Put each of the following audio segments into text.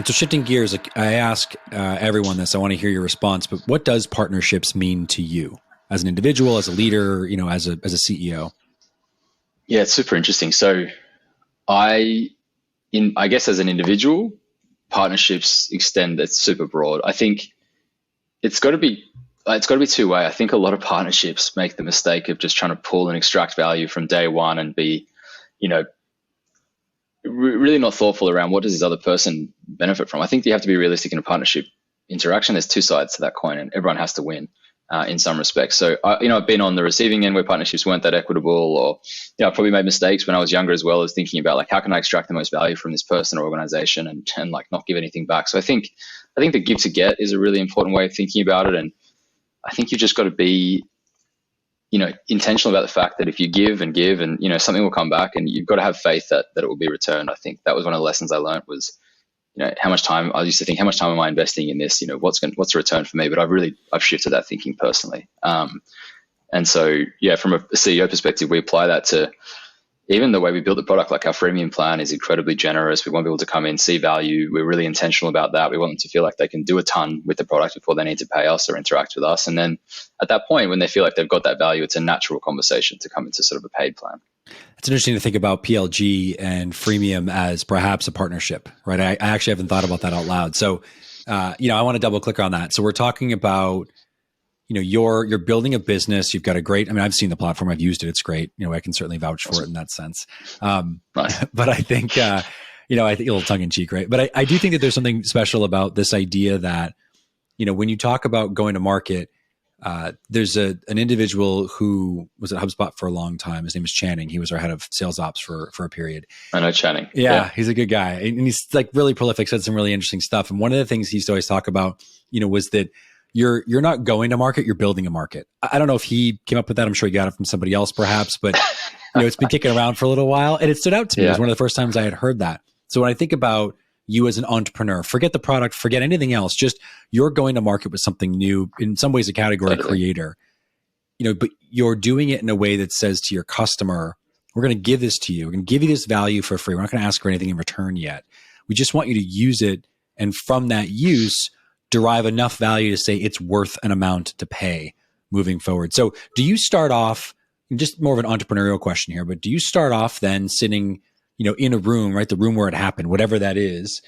So shifting gears, like I ask everyone this, I want to hear your response, but what does partnerships mean to you as an individual, as a leader, as a CEO? Yeah, it's super interesting. So I guess as an individual, partnerships extend, it's super broad. I think it's got to be two-way. I think a lot of partnerships make the mistake of just trying to pull and extract value from day one and be, really not thoughtful around what does this other person benefit from. I think you have to be realistic in a partnership interaction. There's two sides to that coin, and everyone has to win in some respects. So, I've been on the receiving end where partnerships weren't that equitable, or I probably made mistakes when I was younger as well, as thinking about like how can I extract the most value from this person or organization and like not give anything back. So I think the give to get is a really important way of thinking about it, and I think you've just got to be intentional about the fact that if you give and give and, something will come back, and you've got to have faith that it will be returned. I think that was one of the lessons I learned was, how much time I used to think, how much time am I investing in this? What's the return for me? But I've shifted that thinking personally. And so, from a CEO perspective, we apply that to even the way we build the product. Like our freemium plan is incredibly generous. We want people to come in, see value. We're really intentional about that. We want them to feel like they can do a ton with the product before they need to pay us or interact with us. And then at that point, when they feel like they've got that value, it's a natural conversation to come into sort of a paid plan. It's interesting to think about PLG and freemium as perhaps a partnership, right? I actually haven't thought about that out loud. So, I want to double click on that. So we're talking about, you're building a business. You've got a great, I've seen the platform. I've used it. It's great. I can certainly vouch for it in that sense. Nice. But I think, I think a little tongue in cheek, right? But I do think that there's something special about this idea that, when you talk about going to market, there's an individual who was at HubSpot for a long time. His name is Channing. He was our head of sales ops for a period. I know Channing. Yeah, he's a good guy. And he's like really prolific, said some really interesting stuff. And one of the things he used to always talk about, was that you're not going to market, you're building a market. I don't know if he came up with that. I'm sure he got it from somebody else perhaps, but it's been kicking around for a little while. And it stood out to me. It was one of the first times I had heard that. So when I think about you as an entrepreneur, forget the product, forget anything else, just you're going to market with something new, in some ways a category creator, but you're doing it in a way that says to your customer, we're going to give this to you. We're going to give you this value for free. We're not going to ask for anything in return yet. We just want you to use it. And from that use, derive enough value to say it's worth an amount to pay moving forward. So do you start off, just more of an entrepreneurial question here, but do you start off then sitting in a room, right? The room where it happened, whatever that is.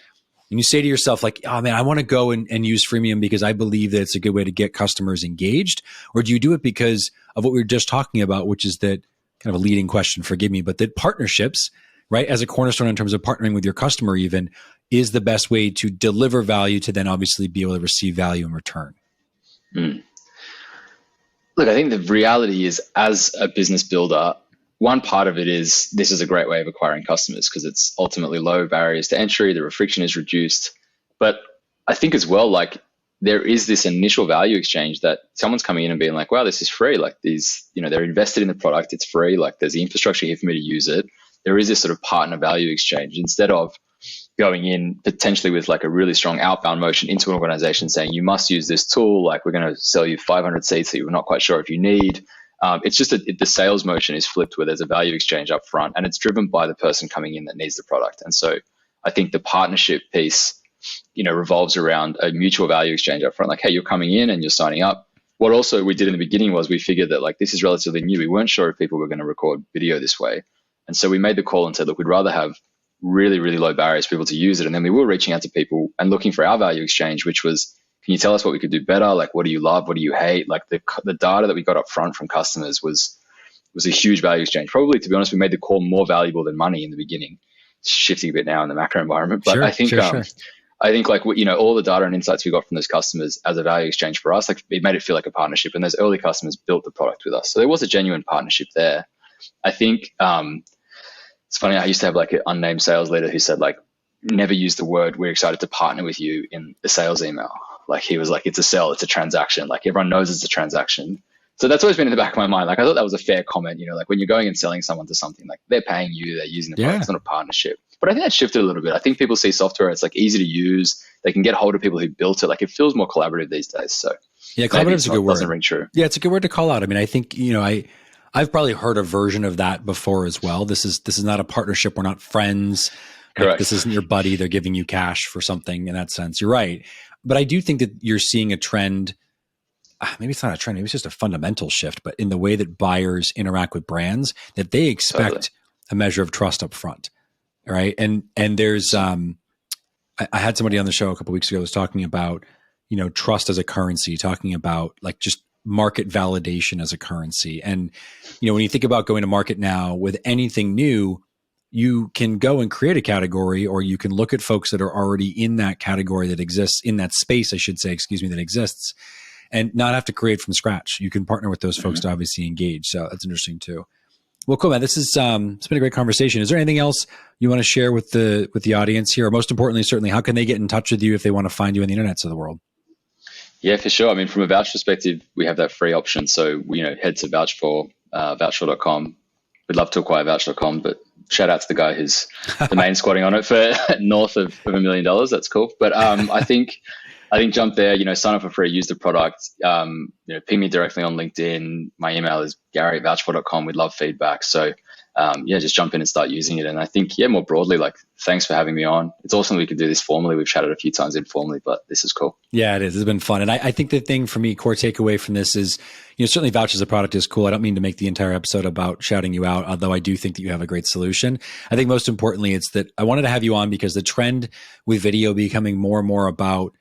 And you say to yourself like, oh man, I want to go and use freemium because I believe that it's a good way to get customers engaged. Or do you do it because of what we were just talking about, which is that kind of a leading question, forgive me, but that partnerships, right? As a cornerstone in terms of partnering with your customer even is the best way to deliver value to then obviously be able to receive value in return. Look, I think the reality is as a business builder, one part of it is this is a great way of acquiring customers because it's ultimately low barriers to entry, the friction is reduced. But I think as well, like there is this initial value exchange that someone's coming in and being like, wow, this is free. Like these, they're invested in the product, it's free. Like there's the infrastructure here for me to use it. There is this sort of partner value exchange instead of going in potentially with like a really strong outbound motion into an organization saying, you must use this tool. Like we're going to sell you 500 seats that you're not quite sure if you need. It's just that the sales motion is flipped where there's a value exchange up front and it's driven by the person coming in that needs the product. And so I think the partnership piece, revolves around a mutual value exchange up front. Like, hey, you're coming in and you're signing up. What also we did in the beginning was we figured that like this is relatively new. We weren't sure if people were going to record video this way. And so we made the call and said, look, we'd rather have really, really low barriers for people to use it. And then we were reaching out to people and looking for our value exchange, which was, can you tell us what we could do better? Like, what do you love? What do you hate? Like the data that we got up front from customers was a huge value exchange. Probably, to be honest, we made the call more valuable than money in the beginning. It's shifting a bit now in the macro environment, but I think like all the data and insights we got from those customers as a value exchange for us, like it made it feel like a partnership. And those early customers built the product with us, so there was a genuine partnership there. I think it's funny. I used to have like an unnamed sales leader who said like, never use the word "we're excited to partner with you" in the sales email. Like he was like, it's a sell, it's a transaction. Like everyone knows it's a transaction. So that's always been in the back of my mind. Like I thought that was a fair comment, like when you're going and selling someone to something, like they're paying you, they're using the product, it's not a partnership. But I think that shifted a little bit. I think people see software, it's like easy to use. They can get hold of people who built it. Like it feels more collaborative these days. So yeah, collaborative is a good word. Doesn't ring true. Yeah, it's a good word to call out. I mean, I think, I've probably heard a version of that before as well. This is not a partnership. We're not friends. Like Correct. this isn't your buddy. They're giving you cash for something in that sense. You're right. But I do think that you're seeing a trend. Maybe it's not a trend. Maybe it's just a fundamental shift, but in the way that buyers interact with brands, that they expect a measure of trust up front. Right. And there's, I had somebody on the show a couple of weeks ago who was talking about, trust as a currency, talking about like just market validation as a currency. And, when you think about going to market now with anything new, you can go and create a category, or you can look at folks that are already in that category that exists, in that space, I should say, that exists, and not have to create from scratch. You can partner with those folks to obviously engage. So that's interesting too. Well, cool, man. This is it's been a great conversation. Is there anything else you want to share with the audience here? Or most importantly, certainly, how can they get in touch with you if they want to find you in the internets of the world? Yeah, for sure. I mean, from a Vouch perspective, we have that free option. So, head to vouch.com. We'd love to acquire vouch.com, but shout out to the guy who's the main squatting on it for north of $1 million. That's cool. But I think jump there, sign up for free, use the product, ping me directly on LinkedIn. My email is gary@vouch4.com. We'd love feedback. So just jump in and start using it. And I think, more broadly, like, thanks for having me on. It's awesome we could do this formally. We've chatted a few times informally, but this is cool. Yeah, it is. It's been fun. And I think the thing for me, core takeaway from this is, certainly Vouch as a product is cool. I don't mean to make the entire episode about shouting you out, although I do think that you have a great solution. I think most importantly, it's that I wanted to have you on because the trend with video becoming more and more about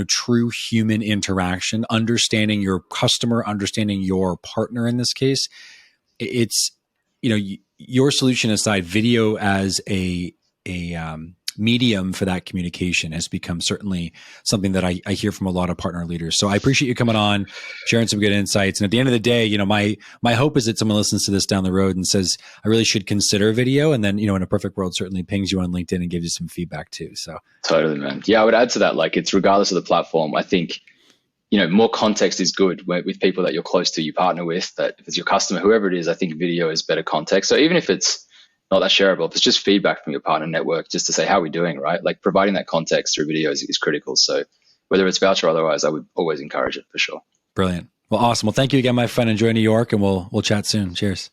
true human interaction, understanding your customer, understanding your partner in this case. It's, your solution aside, video as a medium for that communication has become certainly something that I hear from a lot of partner leaders. So I appreciate you coming on, sharing some good insights. And at the end of the day, my hope is that someone listens to this down the road and says, I really should consider video. And then, in a perfect world, certainly pings you on LinkedIn and gives you some feedback too. So totally, man. Yeah, I would add to that, like, it's regardless of the platform. I think, more context is good with people that you're close to, you partner with, that if it's your customer, whoever it is, I think video is better context. So even if it's not that shareable, if it's just feedback from your partner network, just to say, how are we doing, right? Like, providing that context through video is critical. So whether it's Vouch or otherwise, I would always encourage it for sure. Brilliant. Well, awesome. Well, thank you again, my friend. Enjoy New York, and we'll chat soon. Cheers.